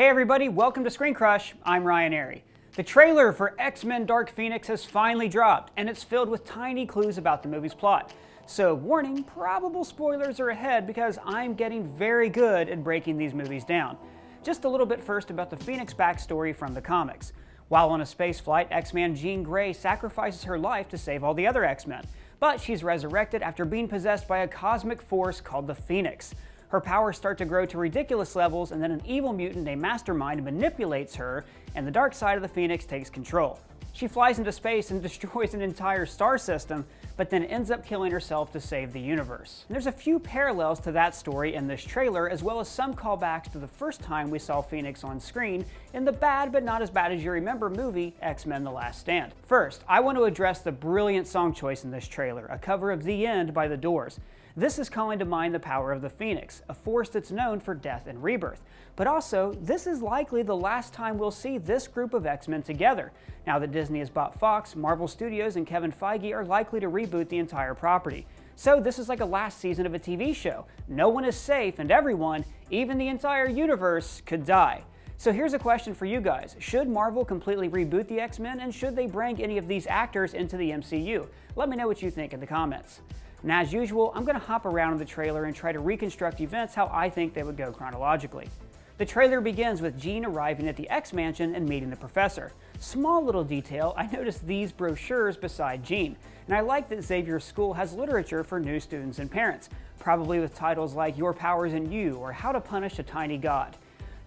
Hey everybody, welcome to Screen Crush. I'm Ryan Airy. The trailer for X-Men Dark Phoenix has finally dropped, and it's filled with tiny clues about the movie's plot. So warning, probable spoilers are ahead because I'm getting very good at breaking these movies down. Just a little bit first about the Phoenix backstory from the comics. While on a space flight, X-Man Jean Grey sacrifices her life to save all the other X-Men, but she's resurrected after being possessed by a cosmic force called the Phoenix. Her powers start to grow to ridiculous levels, and then an evil mutant named Mastermind manipulates her, and the dark side of the Phoenix takes control. She flies into space and destroys an entire star system, but then ends up killing herself to save the universe. And there's a few parallels to that story in this trailer, as well as some callbacks to the first time we saw Phoenix on screen in the bad but not as bad as you remember movie X-Men The Last Stand. First, I want to address the brilliant song choice in this trailer, a cover of The End by The Doors. This is calling to mind the power of the Phoenix, a force that's known for death and rebirth. But also, this is likely the last time we'll see this group of X-Men together. Now that Disney has bought Fox, Marvel Studios and Kevin Feige are likely to reboot the entire property. So this is like a last season of a TV show. No one is safe, and everyone, even the entire universe, could die. So here's a question for you guys. Should Marvel completely reboot the X-Men, and should they bring any of these actors into the MCU? Let me know what you think in the comments. And as usual, I'm going to hop around in the trailer and try to reconstruct events how I think they would go chronologically. The trailer begins with Jean arriving at the X-Mansion and meeting the professor. Small little detail, I noticed these brochures beside Jean, and I like that Xavier's school has literature for new students and parents, probably with titles like Your Powers in You or How to Punish a Tiny God.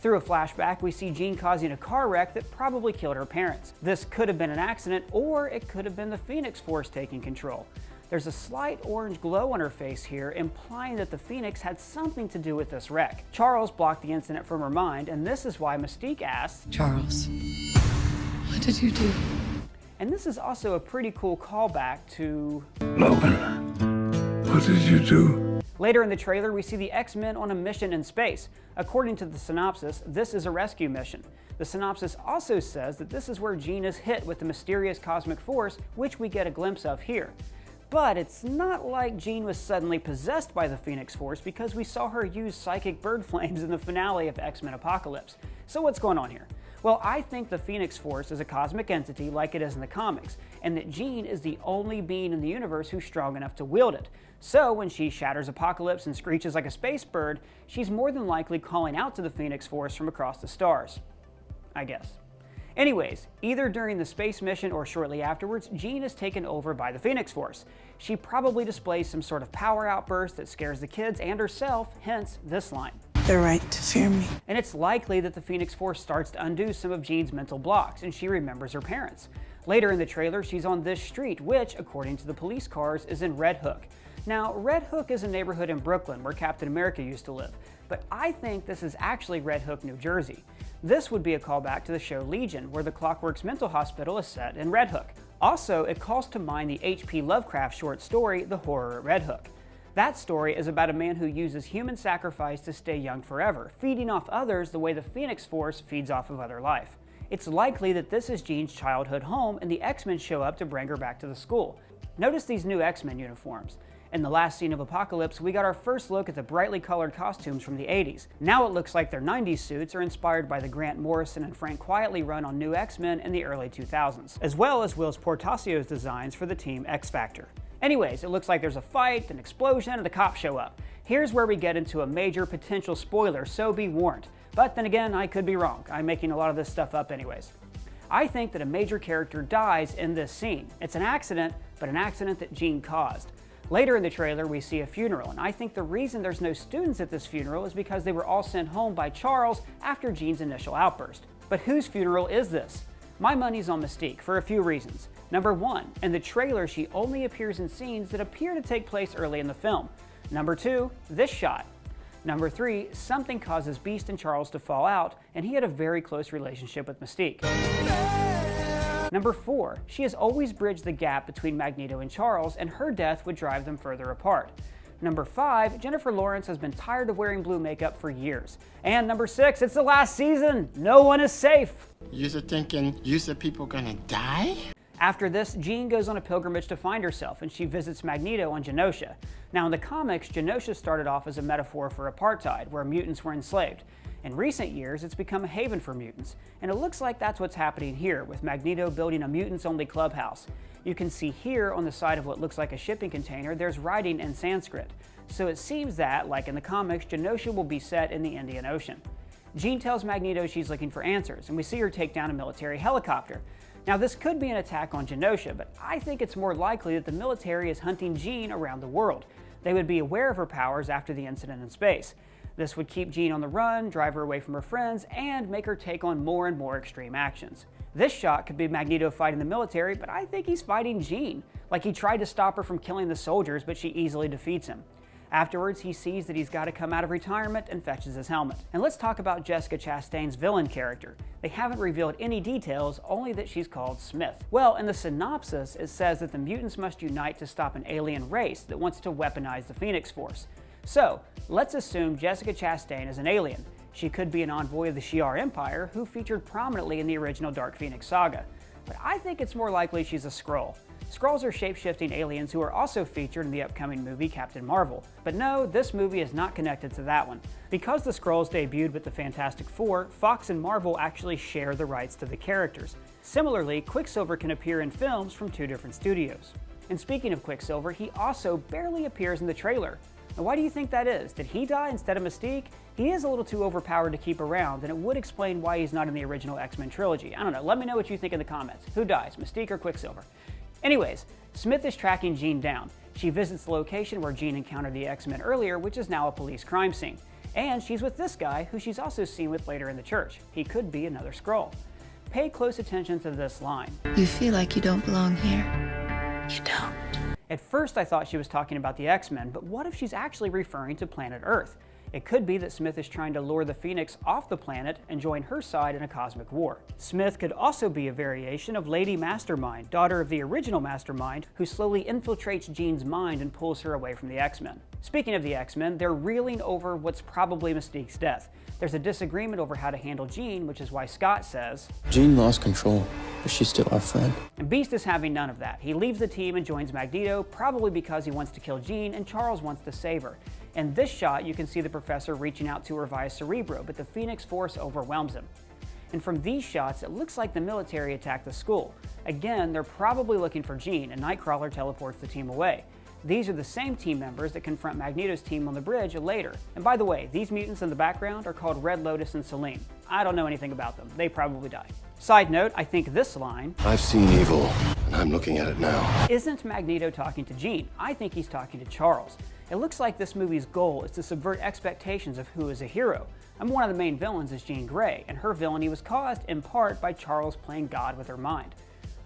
Through a flashback, we see Jean causing a car wreck that probably killed her parents. This could have been an accident, or it could have been the Phoenix Force taking control. There's a slight orange glow on her face here, implying that the Phoenix had something to do with this wreck. Charles blocked the incident from her mind, and this is why Mystique asks, Charles, what did you do? And this is also a pretty cool callback to Logan, what did you do? Later in the trailer, we see the X-Men on a mission in space. According to the synopsis, this is a rescue mission. The synopsis also says that this is where Jean is hit with the mysterious cosmic force, which we get a glimpse of here. But it's not like Jean was suddenly possessed by the Phoenix Force, because we saw her use psychic bird flames in the finale of X-Men Apocalypse. So what's going on here? Well, I think the Phoenix Force is a cosmic entity like it is in the comics, and that Jean is the only being in the universe who's strong enough to wield it. So when she shatters Apocalypse and screeches like a space bird, she's more than likely calling out to the Phoenix Force from across the stars. I guess. Anyways, either during the space mission or shortly afterwards, Jean is taken over by the Phoenix Force. She probably displays some sort of power outburst that scares the kids and herself, hence this line. The right to fear me. And it's likely that the Phoenix Force starts to undo some of Jean's mental blocks, and she remembers her parents. Later in the trailer, she's on this street, which, according to the police cars, is in Red Hook. Now, Red Hook is a neighborhood in Brooklyn where Captain America used to live, but I think this is actually Red Hook, New Jersey. This would be a callback to the show Legion, where the Clockworks Mental Hospital is set in Red Hook. Also, it calls to mind the H.P. Lovecraft short story, The Horror at Red Hook. That story is about a man who uses human sacrifice to stay young forever, feeding off others the way the Phoenix Force feeds off of other life. It's likely that this is Jean's childhood home, and the X-Men show up to bring her back to the school. Notice these new X-Men uniforms. In the last scene of Apocalypse, we got our first look at the brightly colored costumes from the 80s. Now it looks like their 90s suits are inspired by the Grant Morrison and Frank Quitely run on New X-Men in the early 2000s, as well as Whilce Portacio's designs for the Team X Factor. Anyways, it looks like there's a fight, an explosion, and the cops show up. Here's where we get into a major potential spoiler, so be warned. But then again, I could be wrong. I'm making a lot of this stuff up anyways. I think that a major character dies in this scene. It's an accident, but an accident that Jean caused. Later in the trailer, we see a funeral, and I think the reason there's no students at this funeral is because they were all sent home by Charles after Jean's initial outburst. But whose funeral is this? My money's on Mystique for a few reasons. Number one, in the trailer she only appears in scenes that appear to take place early in the film. Number two, this shot. Number three, something causes Beast and Charles to fall out, and he had a very close relationship with Mystique. Number 4, she has always bridged the gap between Magneto and Charles, and her death would drive them further apart. Number 5, Jennifer Lawrence has been tired of wearing blue makeup for years. And number 6, it's the last season. No one is safe. You're thinking, people gonna die? After this, Jean goes on a pilgrimage to find herself, and she visits Magneto on Genosha. Now in the comics, Genosha started off as a metaphor for apartheid, where mutants were enslaved. In recent years, it's become a haven for mutants, and it looks like that's what's happening here, with Magneto building a mutants-only clubhouse. You can see here on the side of what looks like a shipping container, there's writing in Sanskrit. So it seems that, like in the comics, Genosha will be set in the Indian Ocean. Jean tells Magneto she's looking for answers, and we see her take down a military helicopter. Now this could be an attack on Genosha, but I think it's more likely that the military is hunting Jean around the world. They would be aware of her powers after the incident in space. This would keep Jean on the run, drive her away from her friends, and make her take on more and more extreme actions. This shot could be Magneto fighting the military, but I think he's fighting Jean. Like he tried to stop her from killing the soldiers, but she easily defeats him. Afterwards, he sees that he's got to come out of retirement and fetches his helmet. And let's talk about Jessica Chastain's villain character. They haven't revealed any details, only that she's called Smith. Well, in the synopsis, it says that the mutants must unite to stop an alien race that wants to weaponize the Phoenix Force. So, let's assume Jessica Chastain is an alien. She could be an envoy of the Shi'ar Empire, who featured prominently in the original Dark Phoenix saga. But I think it's more likely she's a Skrull. Skrulls are shape-shifting aliens who are also featured in the upcoming movie Captain Marvel. But no, this movie is not connected to that one. Because the Skrulls debuted with the Fantastic Four, Fox and Marvel actually share the rights to the characters. Similarly, Quicksilver can appear in films from two different studios. And speaking of Quicksilver, he also barely appears in the trailer. Now why do you think that is? Did he die instead of Mystique? He is a little too overpowered to keep around, and it would explain why he's not in the original X-Men trilogy. I don't know, let me know what you think in the comments. Who dies, Mystique or Quicksilver? Anyways, Smith is tracking Jean down. She visits the location where Jean encountered the X-Men earlier, which is now a police crime scene. And she's with this guy, who she's also seen with later in the church. He could be another Skrull. Pay close attention to this line. You feel like you don't belong here. You don't. At first I thought she was talking about the X-Men, but what if she's actually referring to planet Earth? It could be that Smith is trying to lure the Phoenix off the planet and join her side in a cosmic war. Smith could also be a variation of Lady Mastermind, daughter of the original Mastermind, who slowly infiltrates Jean's mind and pulls her away from the X-Men. Speaking of the X-Men, they're reeling over what's probably Mystique's death. There's a disagreement over how to handle Jean, which is why Scott says, Jean lost control, but she's still our friend. And Beast is having none of that. He leaves the team and joins Magneto, probably because he wants to kill Jean and Charles wants to save her. In this shot, you can see the professor reaching out to her via Cerebro, but the Phoenix Force overwhelms him. And from these shots, it looks like the military attacked the school. Again, they're probably looking for Jean, and Nightcrawler teleports the team away. These are the same team members that confront Magneto's team on the bridge later. And by the way, these mutants in the background are called Red Lotus and Selene. I don't know anything about them. They probably die. Side note, I think this line, I've seen evil, and I'm looking at it now. isn't Magneto talking to Jean. I think he's talking to Charles. It looks like this movie's goal is to subvert expectations of who is a hero. And one of the main villains is Jean Grey, and her villainy was caused in part by Charles playing God with her mind.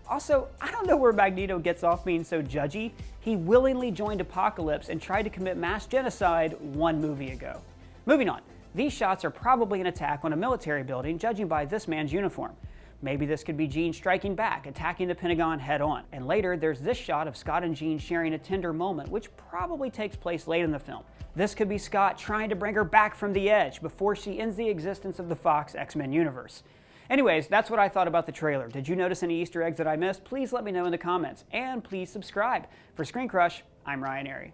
Also, I don't know where Magneto gets off being so judgy. He willingly joined Apocalypse and tried to commit mass genocide 1 movie ago. Moving on, these shots are probably an attack on a military building, judging by this man's uniform. Maybe this could be Jean striking back, attacking the Pentagon head on. And later, there's this shot of Scott and Jean sharing a tender moment, which probably takes place late in the film. This could be Scott trying to bring her back from the edge before she ends the existence of the Fox X-Men universe. Anyways, that's what I thought about the trailer. Did you notice any Easter eggs that I missed? Please let me know in the comments. And please subscribe. For Screen Crush, I'm Ryan Airy.